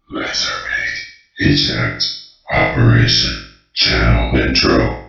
Let's eject Operation Channel Intro.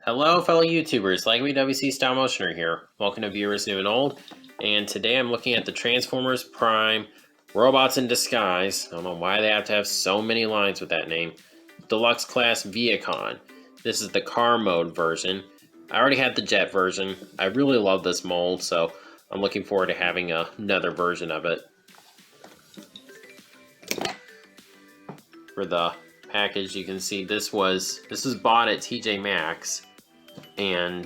Hello, fellow YouTubers, like WC Style Motioner here. Welcome to Viewers New and Old, and today I'm looking at the Transformers Prime Robots in Disguise. I don't know why they have to have so many lines with that name. Deluxe Class Vehicon. This is the car mode version. I already had the jet version. I really love this mold, so I'm looking forward to having another version of it. For the package, you can see this was bought at TJ Maxx. And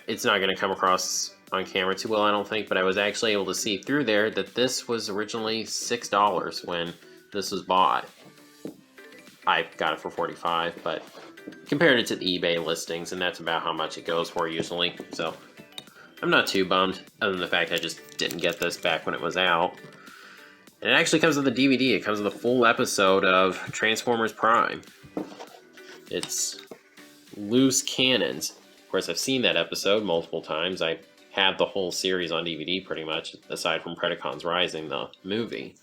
it's not going to come across on camera too well, I don't think, but I was actually able to see through there that this was originally $6 when this was bought. I got it for $45, but compared it to the eBay listings, and that's about how much it goes for usually, so I'm not too bummed, other than the fact I just didn't get this back when it was out. And it actually comes with a DVD. It comes with a full episode of Transformers Prime. It's Loose Cannons. Of course, I've seen that episode multiple times. I have the whole series on DVD pretty much, aside from Predacons Rising, the movie.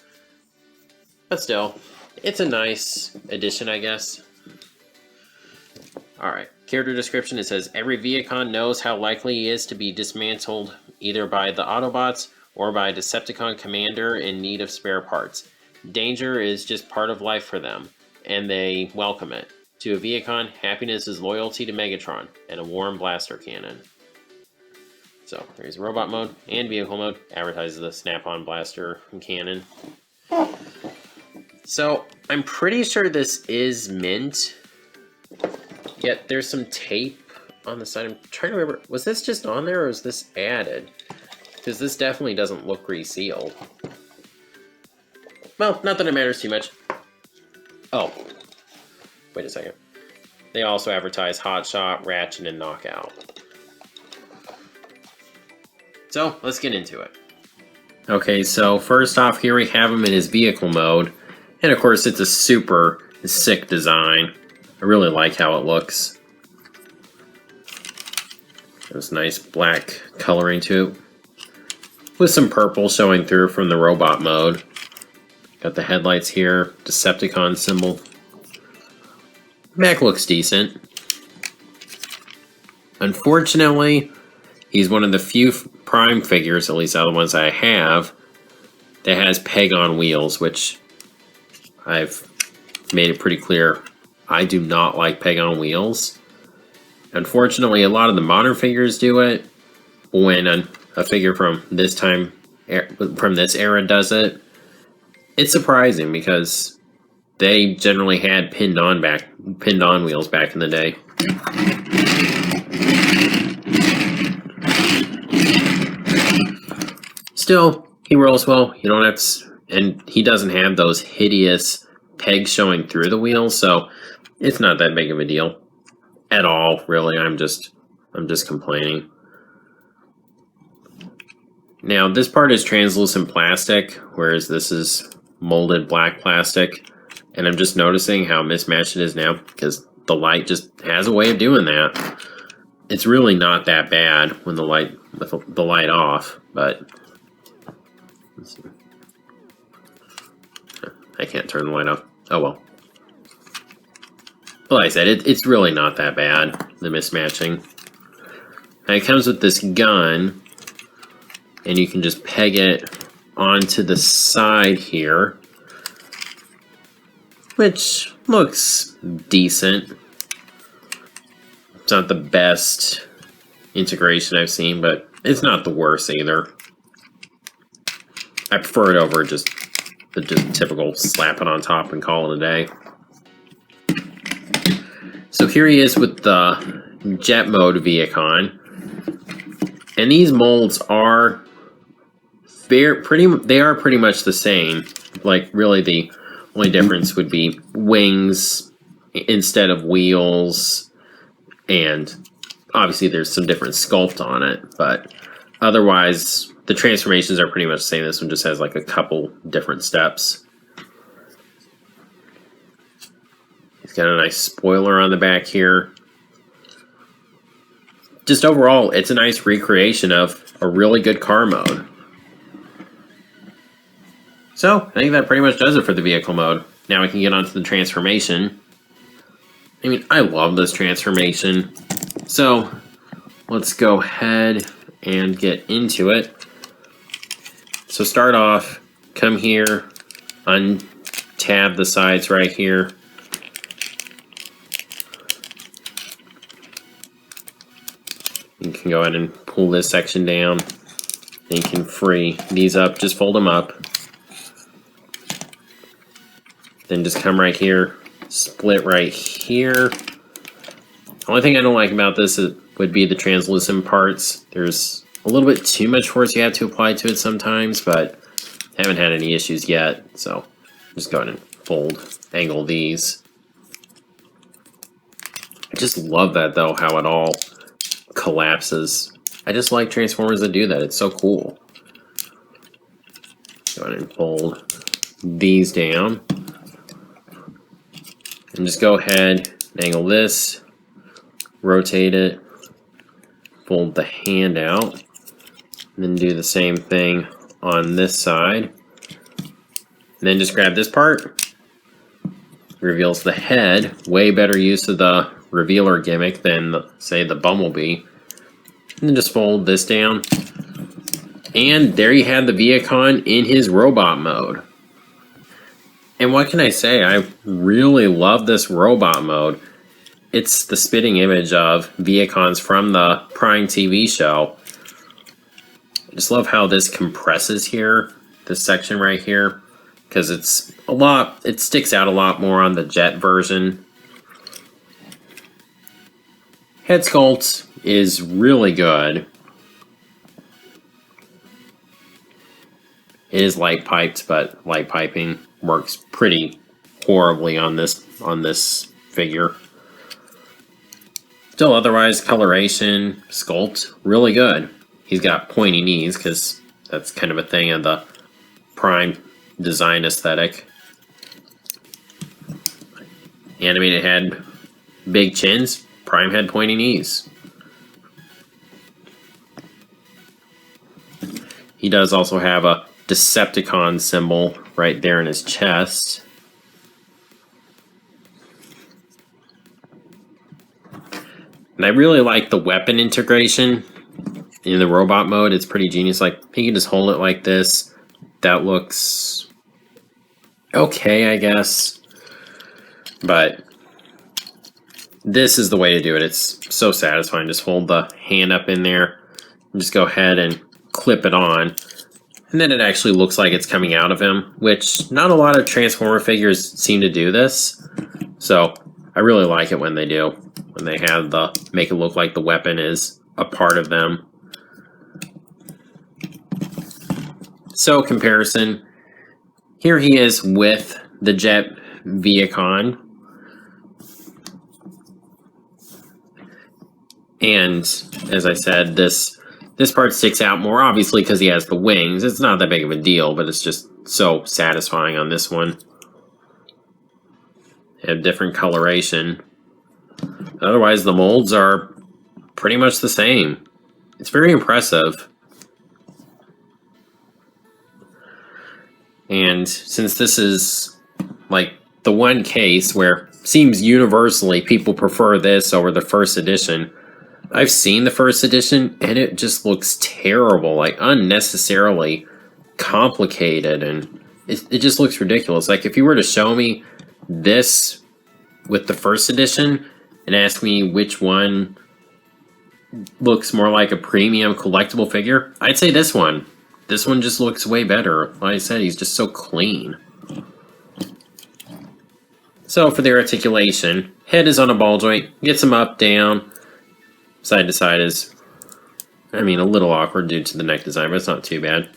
But still, it's a nice addition, I guess. Alright, character description. It says, every Vehicon knows how likely he is to be dismantled either by the Autobots or by a Decepticon commander in need of spare parts. Danger is just part of life for them, and they welcome it. To a Vehicon, happiness is loyalty to Megatron and a warm blaster cannon. So, there's robot mode and vehicle mode. Advertises the snap-on blaster and cannon. So, I'm pretty sure this is mint. Yet, there's some tape on the side. I'm trying to remember, was this just on there or was this added? Because this definitely doesn't look resealed. Well, not that it matters too much. Oh. Wait a second. They also advertise Hotshot, Ratchet, and Knockout. So, let's get into it. Okay, so first off, here we have him in his vehicle mode. And of course, it's a super sick design. I really like how it looks. There's nice black coloring to it, with some purple showing through from the robot mode. Got the headlights here, Decepticon symbol. Back looks decent. Unfortunately, he's one of the few Prime figures, at least out of the ones I have, that has peg on wheels, which I've made it pretty clear I do not like peg on wheels. Unfortunately, a lot of the modern figures do it. When a figure from this era does it, it's surprising because they generally had pinned on wheels back in the day. Still, he rolls well. You don't have to, and he doesn't have those hideous pegs showing through the wheels, so it's not that big of a deal at all, really. I'm just complaining. Now, this part is translucent plastic, whereas this is molded black plastic. And I'm just noticing how mismatched it is now, because the light just has a way of doing that. It's really not that bad when with the light off, but let's see. I can't turn the light off. Oh well. But like I said, it's really not that bad, the mismatching. And it comes with this gun, and you can just peg it onto the side here, which looks decent. It's not the best integration I've seen, but it's not the worst either. I prefer it over just the typical slap it on top and call it a day. So here he is with the jet mode Vehicon. And these molds are they are pretty much the same. Like, really the only difference would be wings instead of wheels, and obviously there's some different sculpt on it, but otherwise the transformations are pretty much the same. This one just has like a couple different steps. He's got a nice spoiler on the back here. Just overall, it's a nice recreation of a really good car mode. So, I think that pretty much does it for the vehicle mode. Now we can get onto the transformation. I mean, I love this transformation. So, let's go ahead and get into it. So start off, come here, untab the sides right here. You can go ahead and pull this section down. Then you can free these up, just fold them up. Then just come right here, split right here. The only thing I don't like about this would be the translucent parts. There's a little bit too much force you have to apply to it sometimes, but I haven't had any issues yet. So just go ahead and fold, angle these. I just love that though, how it all collapses. I just like Transformers that do that. It's so cool. Go ahead and fold these down. And just go ahead and angle this, rotate it, fold the hand out, and then do the same thing on this side. And then just grab this part, reveals the head. Way better use of the revealer gimmick than, say, the Bumblebee. And then just fold this down. And there you have the Vehicon in his robot mode. And what can I say? I really love this robot mode. It's the spitting image of Vehicons from the Prime TV show. I just love how this compresses here, this section right here, because it sticks out a lot more on the jet version. Head sculpt is really good. It is light piped, but light piping works pretty horribly on this figure. Still, otherwise, coloration, sculpt, really good. He's got pointy knees because that's kind of a thing of the Prime design aesthetic. Animated had big chins. Prime had pointy knees. He does also have a Decepticon symbol right there in his chest. And I really like the weapon integration in the robot mode. It's pretty genius. Like, he can just hold it like this. That looks okay, I guess. But this is the way to do it. It's so satisfying. Just hold the hand up in there and just go ahead and clip it on. And then it actually looks like it's coming out of him, which not a lot of Transformer figures seem to do this. So I really like it when they do. When they have make it look like the weapon is a part of them. So comparison, here he is with the Jet Vehicon. And as I said, this part sticks out more, obviously, because he has the wings. It's not that big of a deal, but it's just so satisfying on this one. They have different coloration. Otherwise, the molds are pretty much the same. It's very impressive. And since this is like the one case where it seems universally people prefer this over the first edition, I've seen the first edition and it just looks terrible, like unnecessarily complicated, and it just looks ridiculous. Like, if you were to show me this with the first edition and ask me which one looks more like a premium collectible figure, I'd say this one. This one just looks way better. Like I said, he's just so clean. So for the articulation, head is on a ball joint, gets him up, down, side to side is, I mean, a little awkward due to the neck design, but it's not too bad.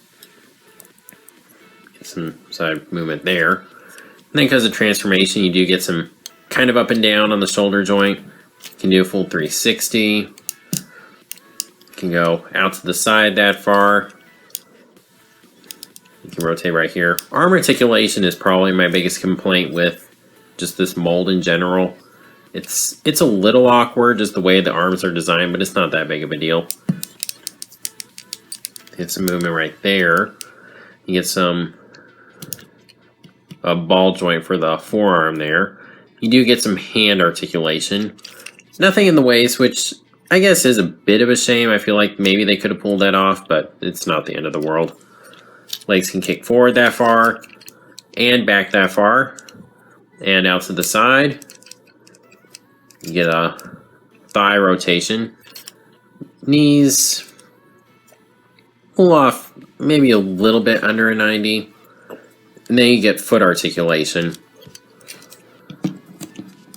Get some side movement there. And then because of transformation, you do get some kind of up and down on the shoulder joint. You can do a full 360. You can go out to the side that far. You can rotate right here. Arm articulation is probably my biggest complaint with just this mold in general. It's a little awkward just the way the arms are designed, but it's not that big of a deal. Get some movement right there. You get a ball joint for the forearm there. You do get some hand articulation. Nothing in the waist, which I guess is a bit of a shame. I feel like maybe they could have pulled that off, but it's not the end of the world. Legs can kick forward that far and back that far and out to the side. You get a thigh rotation. Knees pull off maybe a little bit under a 90. And then you get foot articulation.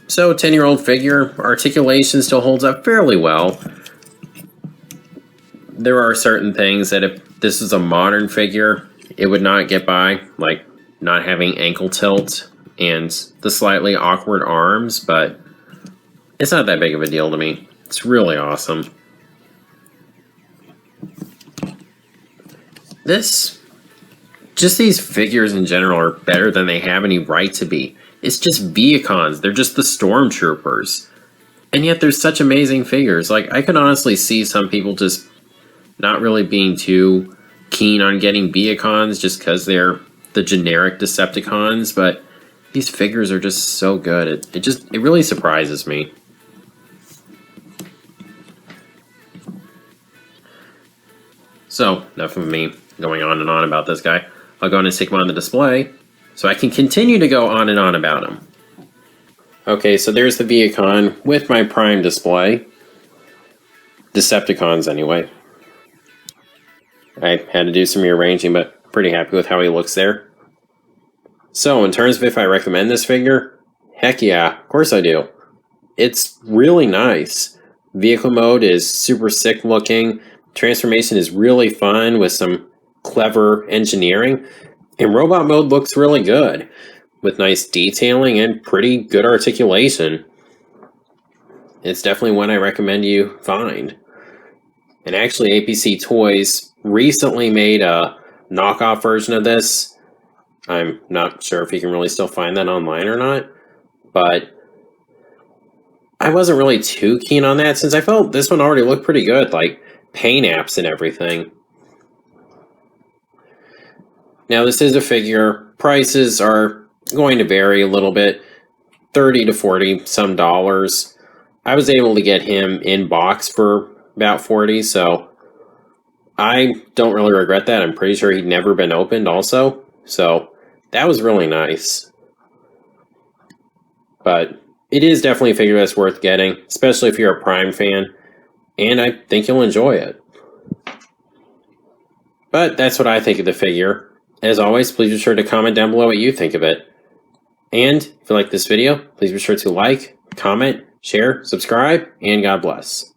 So 10-year-old figure, articulation still holds up fairly well. There are certain things that if this is a modern figure, it would not get by, like not having ankle tilt and the slightly awkward arms, but it's not that big of a deal to me. It's really awesome. Just these figures in general are better than they have any right to be. It's just Vehicons. They're just the stormtroopers. And yet there's such amazing figures. Like, I can honestly see some people just not really being too keen on getting Vehicons just because they're the generic Decepticons, but these figures are just so good. It really surprises me. So, enough of me going on and on about this guy. I'll go ahead and stick him on the display so I can continue to go on and on about him. Okay, so there's the Vehicon with my Prime display. Decepticons, anyway. I had to do some rearranging, but pretty happy with how he looks there. So, in terms of if I recommend this figure, heck yeah, of course I do. It's really nice. Vehicle mode is super sick looking. Transformation is really fun with some clever engineering. And robot mode looks really good with nice detailing and pretty good articulation. It's definitely one I recommend you find. And actually, APC Toys recently made a knockoff version of this. I'm not sure if you can really still find that online or not, but I wasn't really too keen on that since I felt this one already looked pretty good, like paint apps and everything. Now, this is a figure. Prices are going to vary a little bit, 30 to 40 some dollars. I was able to get him in box for about 40, so I don't really regret that. I'm pretty sure he'd never been opened also, so that was really nice. But it is definitely a figure that's worth getting, especially if you're a Prime fan, and I think you'll enjoy it. But that's what I think of the figure. As always, please be sure to comment down below what you think of it. And if you like this video, please be sure to like, comment, share, subscribe, and God bless.